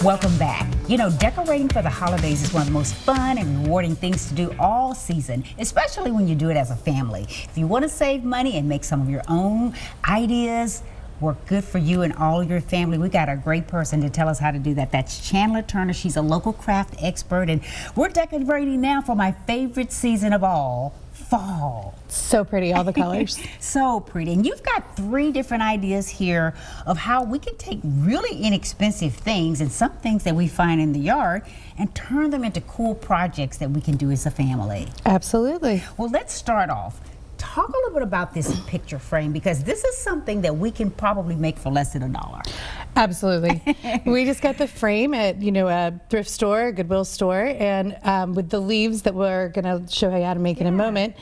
Welcome back. You know, decorating for the holidays is one of the most fun and rewarding things to do all season, especially when you do it as a family. If you want to save money and make some of your own ideas work good for you and all your family, we got a great person to tell us how to do that. That's Chandler Turner. She's a local craft expert, and we're decorating now for my favorite season of all, fall. So pretty, all the colors. So pretty. And you've got 3 different ideas here of how we can take really inexpensive things and some things that we find in the yard and turn them into cool projects that we can do as a family. Absolutely. Well, let's start off. Talk a little bit about this picture frame, because this is something that we can probably make for less than $1. Absolutely. We just got the frame at, a thrift store, a Goodwill store, and with the leaves that we're going to show you how to make in a moment,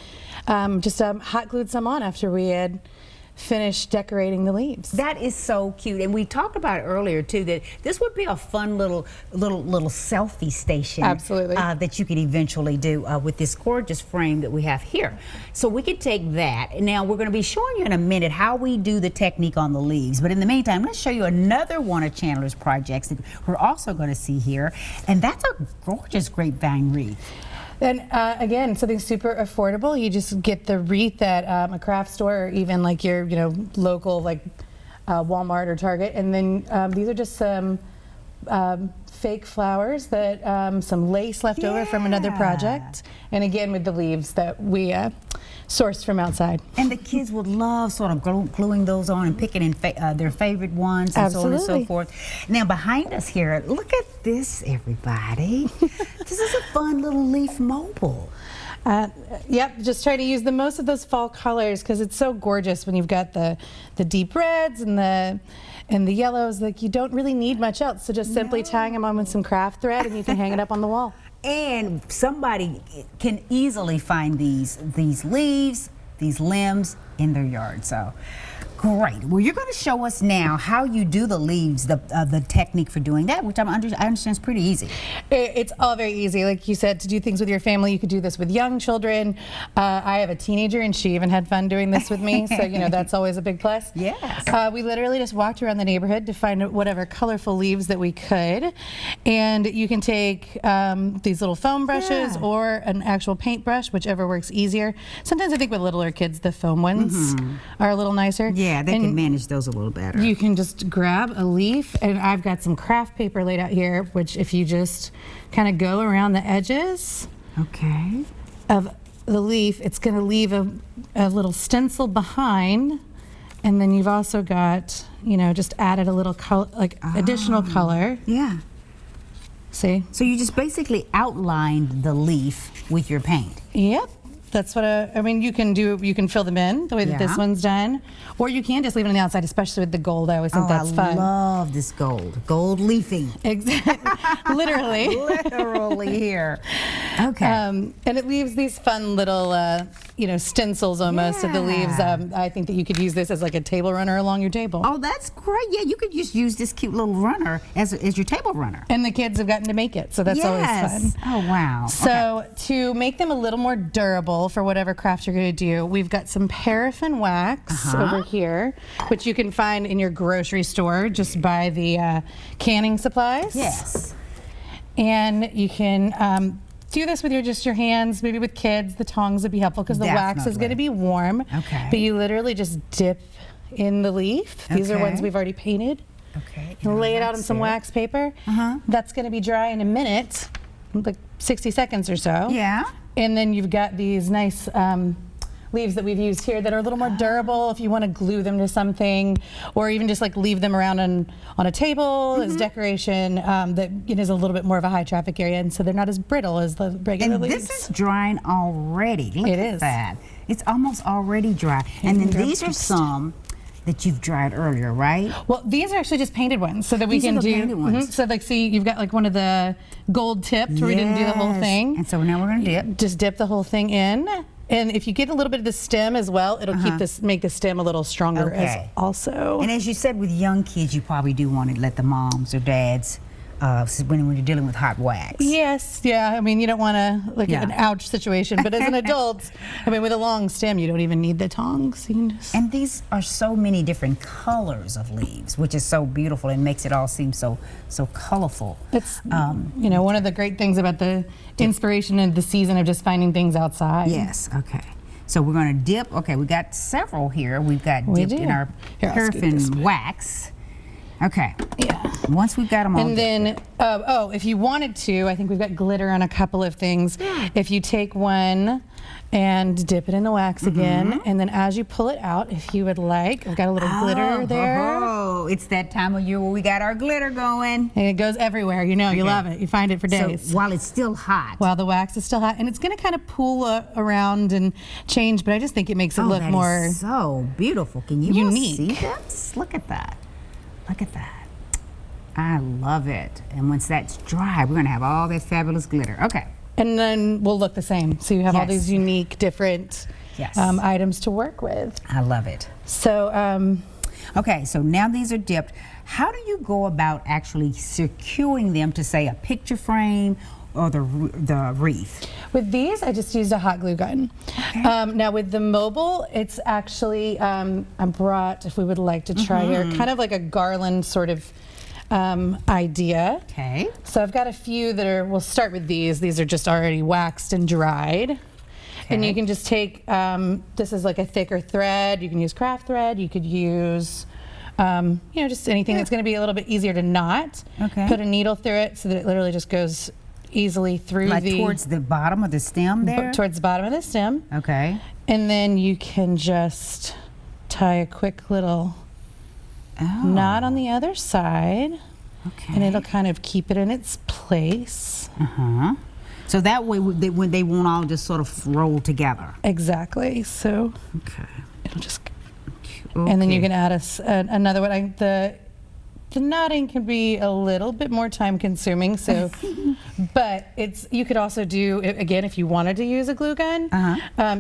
just hot glued some on after we had finished decorating the leaves. That is so cute, and we talked about earlier too that this would be a fun little selfie station. Absolutely. That you could eventually do with this gorgeous frame that we have here. So we could take that. Now we're going to be showing you in a minute how we do the technique on the leaves, but in the meantime, let's show you another one of Chandler's projects that we're also going to see here, and that's a gorgeous grapevine wreath. And again, something super affordable. You just get the wreath at a craft store, or even like your, local like Walmart or Target. And then these are just some fake flowers that some lace left over from another project. And again, with the leaves that we sourced from outside. And the kids would love sort of gluing those on and picking in their favorite ones and so on and so forth. Now behind us here, look at this, everybody. This is a fun little leaf mobile. Yep, just try to use the most of those fall colors because it's so gorgeous when you've got the deep reds and the yellows. Like, you don't really need much else, so just simply tying them on with some craft thread and you can hang it up on the wall. And somebody can easily find these leaves, these limbs in their yard. So great. Well, you're going to show us now how you do the leaves, the technique for doing that, which I understand is pretty easy. It's all very easy. Like you said, to do things with your family, you could do this with young children. I have a teenager, and she even had fun doing this with me, so that's always a big plus. Yes. We literally just walked around the neighborhood to find whatever colorful leaves that we could, and you can take these little foam brushes or an actual paintbrush, whichever works easier. Sometimes I think with littler kids, the foam ones are a little nicer. Yeah, they can manage those a little better. You can just grab a leaf, and I've got some craft paper laid out here, which if you just kind of go around the edges of the leaf, it's going to leave a little stencil behind, and then you've also got, just added a little additional color. Yeah. See? So you just basically outlined the leaf with your paint. Yep. That's what you can do. You can fill them in the way that this one's done, or you can just leave it on the outside, especially with the gold. I always think that's fun. I love this gold leafing. Exactly, literally. Literally here. Okay. And it leaves these fun little, stencils almost of the leaves. I think that you could use this as like a table runner along your table. Oh, that's great. Yeah, you could just use this cute little runner as your table runner. And the kids have gotten to make it, so that's always fun. Oh, wow. So to make them a little more durable for whatever craft you're going to do, we've got some paraffin wax over here, which you can find in your grocery store. Just buy the canning supplies. Yes. And you can do this with your hands, maybe with kids. The tongs would be helpful because the wax is going to be warm. Okay. But you literally just dip in the leaf. These are ones we've already painted. Okay. And lay it out on some wax paper. That's going to be dry in a minute, like 60 seconds or so. Yeah. And then you've got these nice leaves that we've used here that are a little more durable if you want to glue them to something, or even just like leave them around on a table as decoration that is a little bit more of a high traffic area, and so they're not as brittle as the regular leaves. And this is drying already. Look at that. It's almost already dry. And then these are some that you've dried earlier, right? Well, these are actually just painted ones, so that we can do. Painted ones. So like, see, you've got like one of the gold tipped where we didn't do the whole thing. And so now we're going to dip. Just dip the whole thing in. And if you get a little bit of the stem as well, it'll make the stem a little stronger as also. And as you said, with young kids, you probably do want to let the moms or dads when you're dealing with hot wax. Yes, yeah. I mean, you don't want to like an ouch situation, but as an adult, I mean, with a long stem, you don't even need the tongs. You can just... And these are so many different colors of leaves, which is so beautiful and makes it all seem so colorful. It's you know, one of the great things about the inspiration of the season of just finding things outside. Yes. Okay. So we're going to dip. Okay, we got several here. We've got dipped in our paraffin wax. Okay. Yeah. Once we've got them all. And then, if you wanted to, I think we've got glitter on a couple of things. If you take one and dip it in the wax again, and then as you pull it out, if you would like, I've got a little glitter there. Oh, it's that time of year where we got our glitter going. And it goes everywhere. You know, you love it. You find it for days. So while it's still hot. While the wax is still hot. And it's going to kind of pool around and change, but I just think it makes it look that more is so beautiful. Can you unique. See this? Look at that. Look at that. I love it. And once that's dry, we're going to have all that fabulous glitter. Okay. And then we'll look the same. So you have all these unique, different items to work with. I love it. So, okay, so now these are dipped. How do you go about actually securing them to, say, a picture frame or the wreath? With these, I just used a hot glue gun. Okay. Now with the mobile, it's actually, I brought, if we would like to try here, kind of like a garland sort of idea. Okay. So I've got a few that are, we'll start with these. These are just already waxed and dried. Okay. And you can just take, this is like a thicker thread. You can use craft thread. You could use, you know, just anything that's going to be a little bit easier to knot. Okay. Put a needle through it so that it literally just goes easily through towards the bottom of the stem there? Towards the bottom of the stem. Okay. And then you can just tie a quick little knot on the other side. Okay. And it'll kind of keep it in its place. So that way they won't all just sort of roll together. Exactly. So it'll just, and then you can add another one. The knotting can be a little bit more time consuming, so but you could also do again if you wanted to use a glue gun.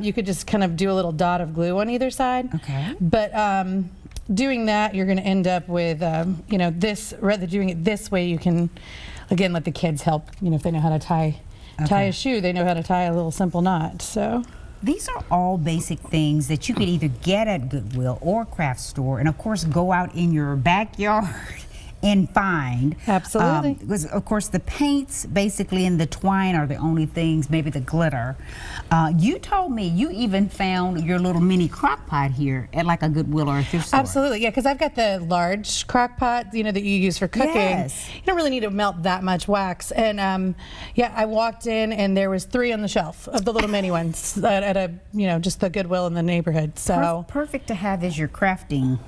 You could just kind of do a little dot of glue on either side. Okay. But doing that, you're going to end up with you know, this, rather than doing it this way, you can again let the kids help. You know, if they know how to tie a shoe, they know how to tie a little simple knot. So these are all basic things that you could either get at Goodwill or craft store, and of course go out in your backyard and find. Absolutely. Because of course the paints basically and the twine are the only things, maybe the glitter. You told me you even found your little mini crock pot here at like a Goodwill or a thrift store. Absolutely, yeah, because I've got the large crock pot, you know, that you use for cooking. Yes. You don't really need to melt that much wax. And yeah, I walked in and there was 3 on the shelf of the little mini ones at a, you know, just the Goodwill in the neighborhood. So perfect to have as your crafting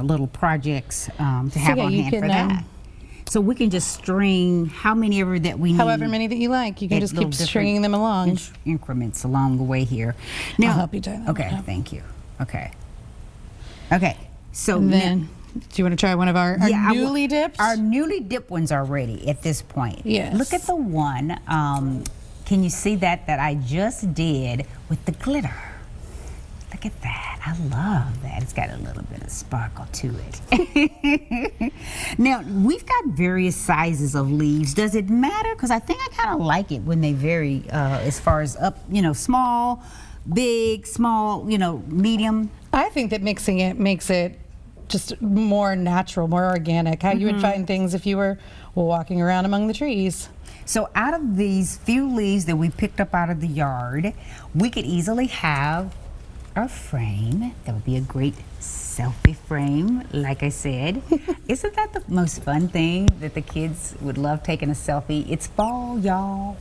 little projects to have on hand for that. So we can just string how many ever that we need. However many that you like. You can just keep stringing them along. Increments along the way here. Now, I'll help you tie that. Okay, thank you. Okay. Okay, so then, do you want to try one of our newly dipped? Our newly dipped ones are ready at this point. Yes. Look at the one, can you see that I just did with the glitter? Look at that. I love that. It's got a little bit of sparkle to it. Now, we've got various sizes of leaves. Does it matter? Because I think I kind of like it when they vary as far as up, you know, small, big, small, you know, medium. I think that mixing it makes it just more natural, more organic. How you would find things if you were walking around among the trees. So out of these few leaves that we picked up out of the yard, we could easily have a frame. That would be a great selfie frame, like I said. Isn't that the most fun thing, that the kids would love taking a selfie? It's fall, y'all.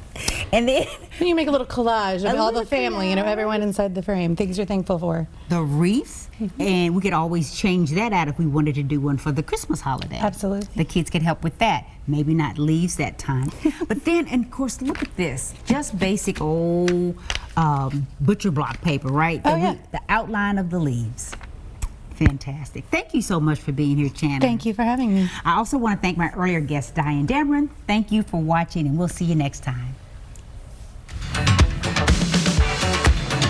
And then you make a little collage of all the family, you know, everyone inside the frame, things you're thankful for. The wreath, and we could always change that out if we wanted to do one for the Christmas holiday. Absolutely. The kids could help with that. Maybe not leaves that time. But then, and of course, look at this. Just basic old butcher block paper, right? The outline of the leaves. Fantastic. Thank you so much for being here, Channing. Thank you for having me. I also want to thank my earlier guest, Diane Dameron. Thank you for watching, and we'll see you next time.